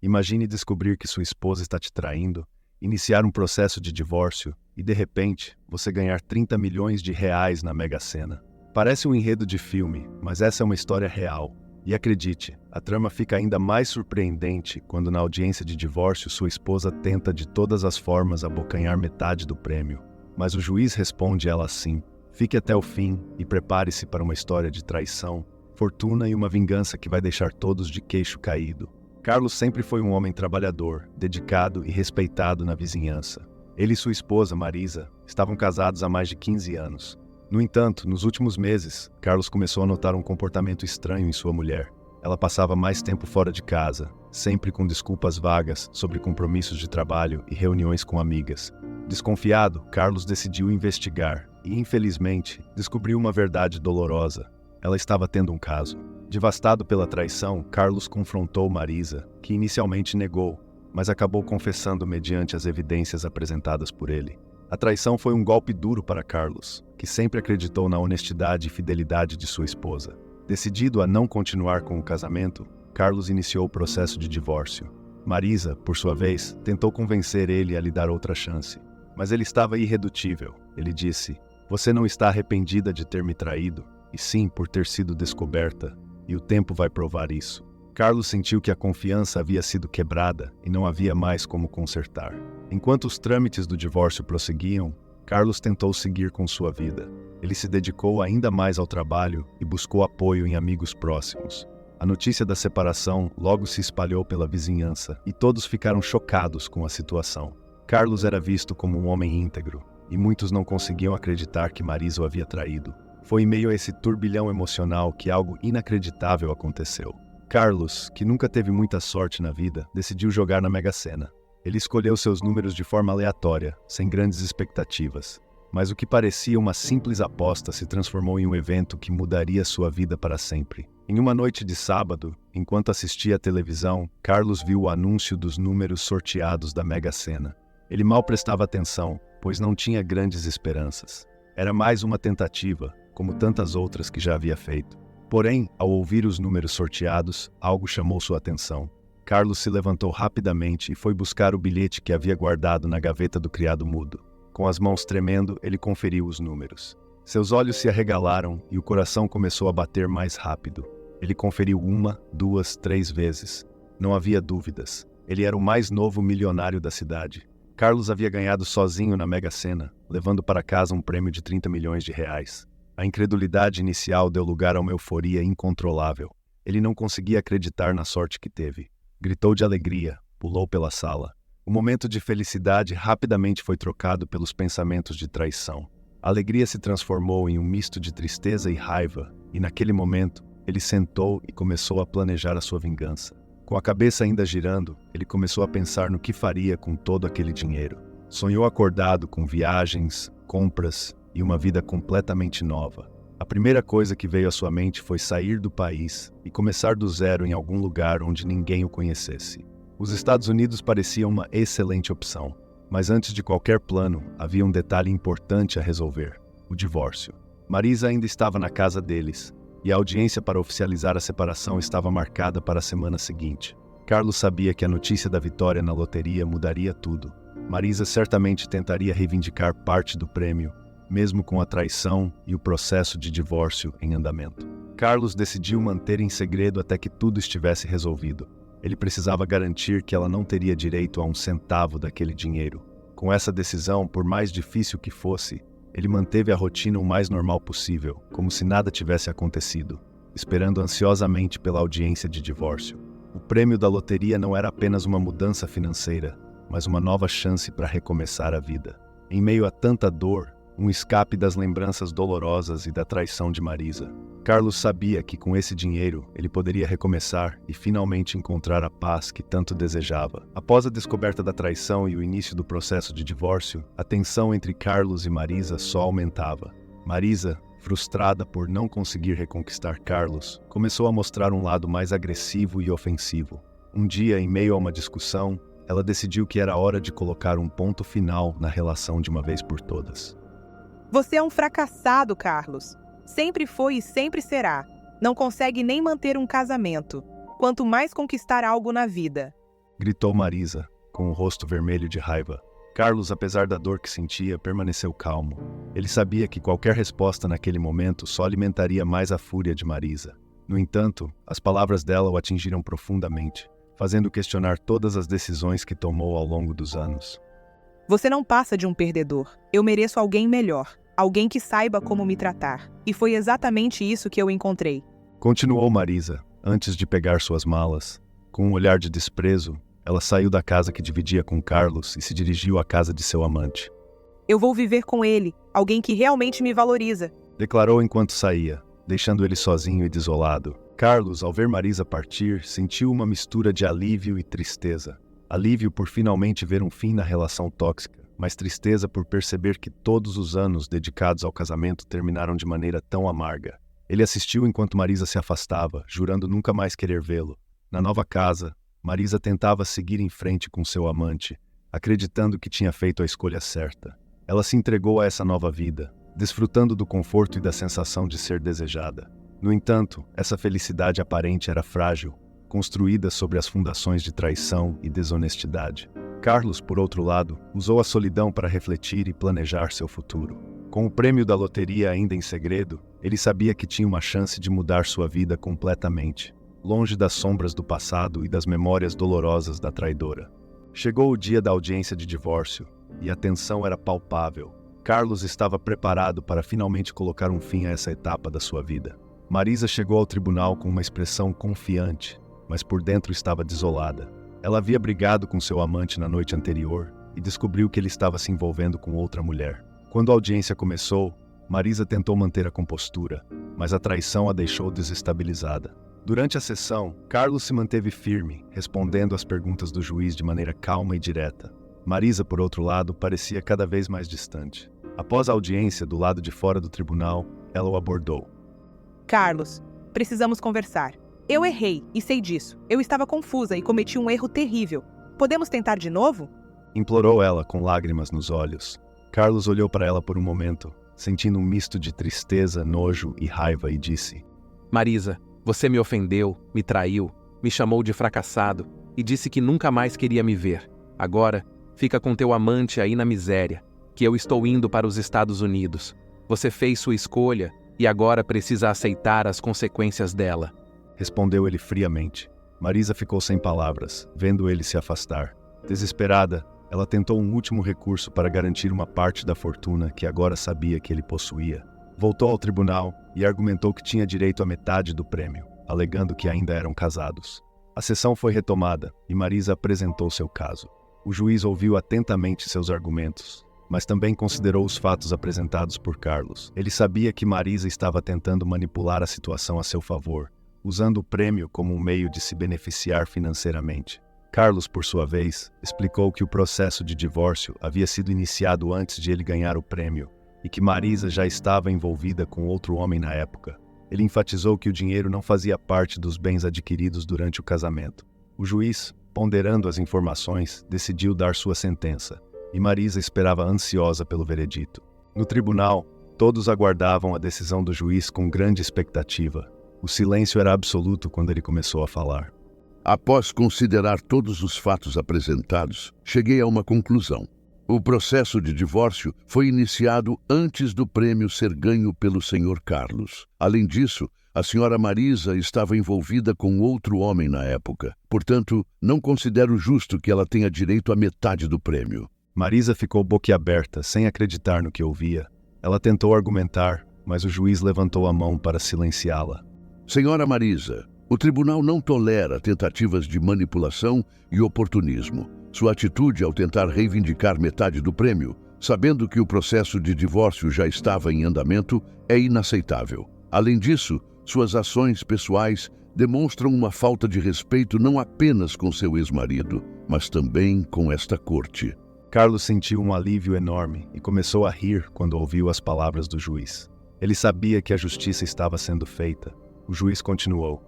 Imagine descobrir que sua esposa está te traindo, iniciar um processo de divórcio e, de repente, você ganhar 30 milhões de reais na Mega Sena. Parece um enredo de filme, mas essa é uma história real. E acredite, a trama fica ainda mais surpreendente quando na audiência de divórcio sua esposa tenta de todas as formas abocanhar metade do prêmio. Mas o juiz responde ela assim: fique até o fim e prepare-se para uma história de traição, fortuna e uma vingança que vai deixar todos de queixo caído. Carlos sempre foi um homem trabalhador, dedicado e respeitado na vizinhança. Ele e sua esposa, Marisa, estavam casados há mais de 15 anos. No entanto, nos últimos meses, Carlos começou a notar um comportamento estranho em sua mulher. Ela passava mais tempo fora de casa, sempre com desculpas vagas sobre compromissos de trabalho e reuniões com amigas. Desconfiado, Carlos decidiu investigar e, infelizmente, descobriu uma verdade dolorosa. Ela estava tendo um caso. Devastado pela traição, Carlos confrontou Marisa, que inicialmente negou, mas acabou confessando mediante as evidências apresentadas por ele. A traição foi um golpe duro para Carlos, que sempre acreditou na honestidade e fidelidade de sua esposa. Decidido a não continuar com o casamento, Carlos iniciou o processo de divórcio. Marisa, por sua vez, tentou convencer ele a lhe dar outra chance. Mas ele estava irredutível. Ele disse: "Você não está arrependida de ter me traído, e sim por ter sido descoberta, e o tempo vai provar isso." Carlos sentiu que a confiança havia sido quebrada e não havia mais como consertar. Enquanto os trâmites do divórcio prosseguiam, Carlos tentou seguir com sua vida. Ele se dedicou ainda mais ao trabalho e buscou apoio em amigos próximos. A notícia da separação logo se espalhou pela vizinhança e todos ficaram chocados com a situação. Carlos era visto como um homem íntegro e muitos não conseguiam acreditar que Marisa o havia traído. Foi em meio a esse turbilhão emocional que algo inacreditável aconteceu. Carlos, que nunca teve muita sorte na vida, decidiu jogar na Mega Sena. Ele escolheu seus números de forma aleatória, sem grandes expectativas. Mas o que parecia uma simples aposta se transformou em um evento que mudaria sua vida para sempre. Em uma noite de sábado, enquanto assistia à televisão, Carlos viu o anúncio dos números sorteados da Mega Sena. Ele mal prestava atenção, pois não tinha grandes esperanças. Era mais uma tentativa, como tantas outras que já havia feito. Porém, ao ouvir os números sorteados, algo chamou sua atenção. Carlos se levantou rapidamente e foi buscar o bilhete que havia guardado na gaveta do criado mudo. Com as mãos tremendo, ele conferiu os números. Seus olhos se arregalaram e o coração começou a bater mais rápido. Ele conferiu 1, 2, 3 vezes. Não havia dúvidas. Ele era o mais novo milionário da cidade. Carlos havia ganhado sozinho na Mega Sena, levando para casa um prêmio de 30 milhões de reais. A incredulidade inicial deu lugar a uma euforia incontrolável. Ele não conseguia acreditar na sorte que teve. Gritou de alegria, pulou pela sala. O momento de felicidade rapidamente foi trocado pelos pensamentos de traição. A alegria se transformou em um misto de tristeza e raiva, e naquele momento, ele sentou e começou a planejar a sua vingança. Com a cabeça ainda girando, ele começou a pensar no que faria com todo aquele dinheiro. Sonhou acordado com viagens, compras e uma vida completamente nova. A primeira coisa que veio à sua mente foi sair do país e começar do zero em algum lugar onde ninguém o conhecesse. Os Estados Unidos pareciam uma excelente opção, mas antes de qualquer plano, havia um detalhe importante a resolver: o divórcio. Marisa ainda estava na casa deles, e a audiência para oficializar a separação estava marcada para a semana seguinte. Carlos sabia que a notícia da vitória na loteria mudaria tudo. Marisa certamente tentaria reivindicar parte do prêmio, mesmo com a traição e o processo de divórcio em andamento. Carlos decidiu manter em segredo até que tudo estivesse resolvido. Ele precisava garantir que ela não teria direito a um centavo daquele dinheiro. Com essa decisão, por mais difícil que fosse, ele manteve a rotina o mais normal possível, como se nada tivesse acontecido, esperando ansiosamente pela audiência de divórcio. O prêmio da loteria não era apenas uma mudança financeira, mas uma nova chance para recomeçar a vida. Em meio a tanta dor, um escape das lembranças dolorosas e da traição de Marisa. Carlos sabia que com esse dinheiro ele poderia recomeçar e finalmente encontrar a paz que tanto desejava. Após a descoberta da traição e o início do processo de divórcio, a tensão entre Carlos e Marisa só aumentava. Marisa, frustrada por não conseguir reconquistar Carlos, começou a mostrar um lado mais agressivo e ofensivo. Um dia, em meio a uma discussão, ela decidiu que era hora de colocar um ponto final na relação de uma vez por todas. Você é um fracassado, Carlos. Sempre foi e sempre será. Não consegue nem manter um casamento, quanto mais conquistar algo na vida. gritou Marisa, com o rosto vermelho de raiva. Carlos, apesar da dor que sentia, permaneceu calmo. Ele sabia que qualquer resposta naquele momento só alimentaria mais a fúria de Marisa. No entanto, as palavras dela o atingiram profundamente, fazendo questionar todas as decisões que tomou ao longo dos anos. Você não passa de um perdedor. Eu mereço alguém melhor, alguém que saiba como me tratar. E foi exatamente isso que eu encontrei. Continuou Marisa, antes de pegar suas malas. Com um olhar de desprezo, ela saiu da casa que dividia com Carlos e se dirigiu à casa de seu amante. Eu vou viver com ele, alguém que realmente me valoriza. Declarou enquanto saía, deixando ele sozinho e desolado. Carlos, ao ver Marisa partir, sentiu uma mistura de alívio e tristeza. Alívio por finalmente ver um fim na relação tóxica, mas tristeza por perceber que todos os anos dedicados ao casamento terminaram de maneira tão amarga. Ele assistiu enquanto Marisa se afastava, jurando nunca mais querer vê-lo. Na nova casa, Marisa tentava seguir em frente com seu amante, acreditando que tinha feito a escolha certa. Ela se entregou a essa nova vida, desfrutando do conforto e da sensação de ser desejada. No entanto, essa felicidade aparente era frágil, construída sobre as fundações de traição e desonestidade. Carlos, por outro lado, usou a solidão para refletir e planejar seu futuro. Com o prêmio da loteria ainda em segredo, ele sabia que tinha uma chance de mudar sua vida completamente, longe das sombras do passado e das memórias dolorosas da traidora. Chegou o dia da audiência de divórcio, e a tensão era palpável. Carlos estava preparado para finalmente colocar um fim a essa etapa da sua vida. Marisa chegou ao tribunal com uma expressão confiante, mas por dentro estava desolada. Ela havia brigado com seu amante na noite anterior e descobriu que ele estava se envolvendo com outra mulher. Quando a audiência começou, Marisa tentou manter a compostura, mas a traição a deixou desestabilizada. Durante a sessão, Carlos se manteve firme, respondendo às perguntas do juiz de maneira calma e direta. Marisa, por outro lado, parecia cada vez mais distante. Após a audiência, do lado de fora do tribunal, ela o abordou. Carlos, precisamos conversar. Eu errei, e sei disso. Eu estava confusa e cometi um erro terrível. Podemos tentar de novo? Implorou ela, com lágrimas nos olhos. Carlos olhou para ela por um momento, sentindo um misto de tristeza, nojo e raiva, e disse: Marisa, você me ofendeu, me traiu, me chamou de fracassado e disse que nunca mais queria me ver. Agora, fica com teu amante aí na miséria, que eu estou indo para os Estados Unidos. Você fez sua escolha e agora precisa aceitar as consequências dela. Respondeu ele friamente. Marisa ficou sem palavras, vendo ele se afastar. Desesperada, ela tentou um último recurso para garantir uma parte da fortuna que agora sabia que ele possuía. Voltou ao tribunal e argumentou que tinha direito à metade do prêmio, alegando que ainda eram casados. A sessão foi retomada e Marisa apresentou seu caso. O juiz ouviu atentamente seus argumentos, mas também considerou os fatos apresentados por Carlos. Ele sabia que Marisa estava tentando manipular a situação a seu favor, usando o prêmio como um meio de se beneficiar financeiramente. Carlos, por sua vez, explicou que o processo de divórcio havia sido iniciado antes de ele ganhar o prêmio e que Marisa já estava envolvida com outro homem na época. Ele enfatizou que o dinheiro não fazia parte dos bens adquiridos durante o casamento. O juiz, ponderando as informações, decidiu dar sua sentença, e Marisa esperava ansiosa pelo veredito. No tribunal, todos aguardavam a decisão do juiz com grande expectativa. O silêncio era absoluto quando ele começou a falar. Após considerar todos os fatos apresentados, cheguei a uma conclusão. O processo de divórcio foi iniciado antes do prêmio ser ganho pelo Sr. Carlos. Além disso, a Sra. Marisa estava envolvida com outro homem na época. Portanto, não considero justo que ela tenha direito à metade do prêmio. Marisa ficou boquiaberta, sem acreditar no que ouvia. Ela tentou argumentar, mas o juiz levantou a mão para silenciá-la. Sra. Marisa, o tribunal não tolera tentativas de manipulação e oportunismo. Sua atitude ao tentar reivindicar metade do prêmio, sabendo que o processo de divórcio já estava em andamento, é inaceitável. Além disso, suas ações pessoais demonstram uma falta de respeito não apenas com seu ex-marido, mas também com esta corte. Carlos sentiu um alívio enorme e começou a rir quando ouviu as palavras do juiz. Ele sabia que a justiça estava sendo feita. O juiz continuou.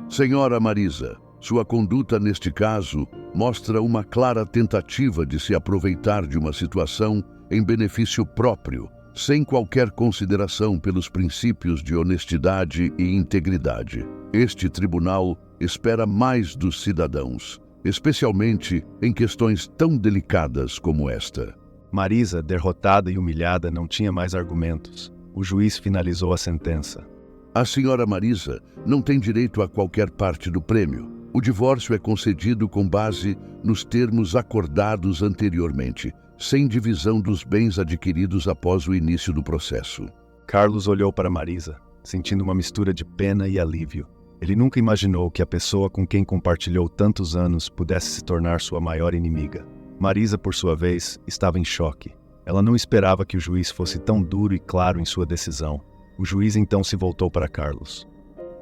Sra. Marisa, sua conduta neste caso mostra uma clara tentativa de se aproveitar de uma situação em benefício próprio, sem qualquer consideração pelos princípios de honestidade e integridade. Este tribunal espera mais dos cidadãos, especialmente em questões tão delicadas como esta. Marisa, derrotada e humilhada, não tinha mais argumentos. O juiz finalizou a sentença. A senhora Marisa não tem direito a qualquer parte do prêmio. O divórcio é concedido com base nos termos acordados anteriormente, sem divisão dos bens adquiridos após o início do processo. Carlos olhou para Marisa, sentindo uma mistura de pena e alívio. Ele nunca imaginou que a pessoa com quem compartilhou tantos anos pudesse se tornar sua maior inimiga. Marisa, por sua vez, estava em choque. Ela não esperava que o juiz fosse tão duro e claro em sua decisão. O juiz então se voltou para Carlos.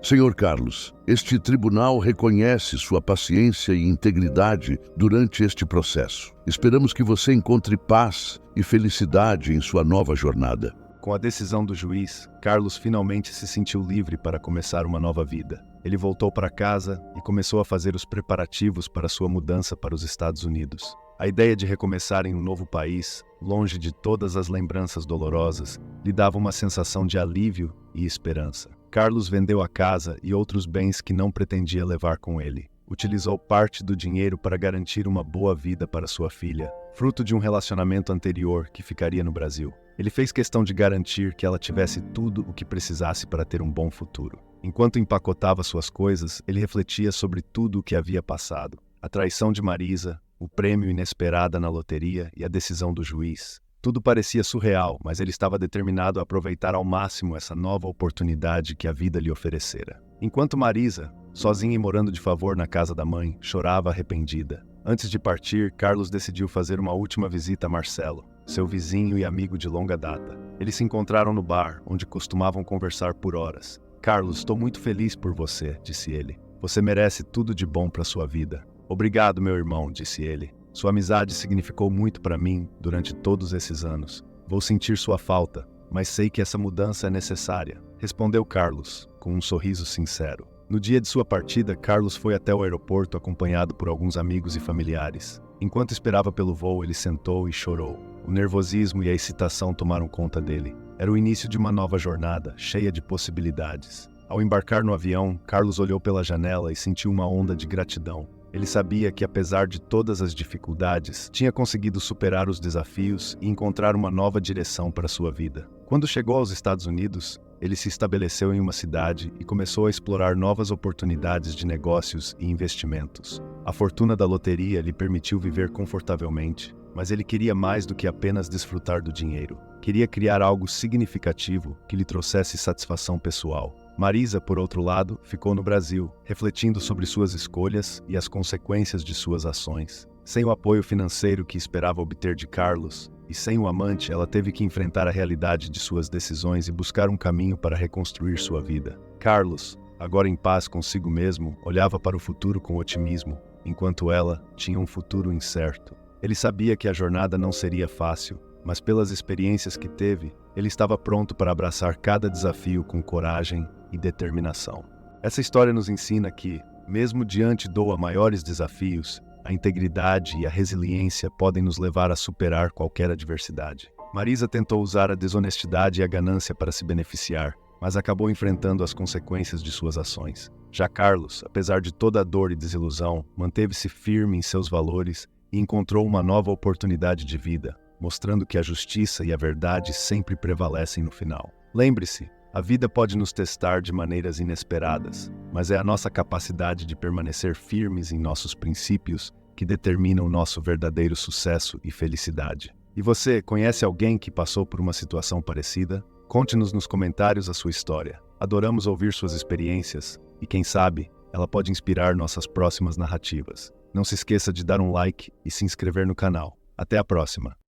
Senhor Carlos, este tribunal reconhece sua paciência e integridade durante este processo. Esperamos que você encontre paz e felicidade em sua nova jornada. Com a decisão do juiz, Carlos finalmente se sentiu livre para começar uma nova vida. Ele voltou para casa e começou a fazer os preparativos para sua mudança para os Estados Unidos. A ideia de recomeçar em um novo país, longe de todas as lembranças dolorosas, lhe dava uma sensação de alívio e esperança. Carlos vendeu a casa e outros bens que não pretendia levar com ele. Utilizou parte do dinheiro para garantir uma boa vida para sua filha, fruto de um relacionamento anterior que ficaria no Brasil. Ele fez questão de garantir que ela tivesse tudo o que precisasse para ter um bom futuro. Enquanto empacotava suas coisas, ele refletia sobre tudo o que havia passado. A traição de Marisa, o prêmio inesperado na loteria e a decisão do juiz. Tudo parecia surreal, mas ele estava determinado a aproveitar ao máximo essa nova oportunidade que a vida lhe oferecera. Enquanto Marisa, sozinha e morando de favor na casa da mãe, chorava arrependida. Antes de partir, Carlos decidiu fazer uma última visita a Marcelo, seu vizinho e amigo de longa data. Eles se encontraram no bar, onde costumavam conversar por horas. "Carlos, estou muito feliz por você", disse ele. "Você merece tudo de bom para sua vida." "Obrigado, meu irmão", disse ele. "Sua amizade significou muito para mim durante todos esses anos. Vou sentir sua falta, mas sei que essa mudança é necessária", respondeu Carlos, com um sorriso sincero. No dia de sua partida, Carlos foi até o aeroporto acompanhado por alguns amigos e familiares. Enquanto esperava pelo voo, ele sentou e chorou. O nervosismo e a excitação tomaram conta dele. Era o início de uma nova jornada, cheia de possibilidades. Ao embarcar no avião, Carlos olhou pela janela e sentiu uma onda de gratidão. Ele sabia que, apesar de todas as dificuldades, tinha conseguido superar os desafios e encontrar uma nova direção para sua vida. Quando chegou aos Estados Unidos, ele se estabeleceu em uma cidade e começou a explorar novas oportunidades de negócios e investimentos. A fortuna da loteria lhe permitiu viver confortavelmente, mas ele queria mais do que apenas desfrutar do dinheiro. Queria criar algo significativo que lhe trouxesse satisfação pessoal. Marisa, por outro lado, ficou no Brasil, refletindo sobre suas escolhas e as consequências de suas ações. Sem o apoio financeiro que esperava obter de Carlos, e sem o amante, ela teve que enfrentar a realidade de suas decisões e buscar um caminho para reconstruir sua vida. Carlos, agora em paz consigo mesmo, olhava para o futuro com otimismo, enquanto ela tinha um futuro incerto. Ele sabia que a jornada não seria fácil, mas pelas experiências que teve, ele estava pronto para abraçar cada desafio com coragem e determinação. Essa história nos ensina que, mesmo diante de maiores desafios, a integridade e a resiliência podem nos levar a superar qualquer adversidade. Marisa tentou usar a desonestidade e a ganância para se beneficiar, mas acabou enfrentando as consequências de suas ações. Já Carlos, apesar de toda a dor e desilusão, manteve-se firme em seus valores e encontrou uma nova oportunidade de vida, mostrando que a justiça e a verdade sempre prevalecem no final. Lembre-se, a vida pode nos testar de maneiras inesperadas, mas é a nossa capacidade de permanecer firmes em nossos princípios que determina o nosso verdadeiro sucesso e felicidade. E você, conhece alguém que passou por uma situação parecida? Conte-nos nos comentários a sua história. Adoramos ouvir suas experiências e, quem sabe, ela pode inspirar nossas próximas narrativas. Não se esqueça de dar um like e se inscrever no canal. Até a próxima!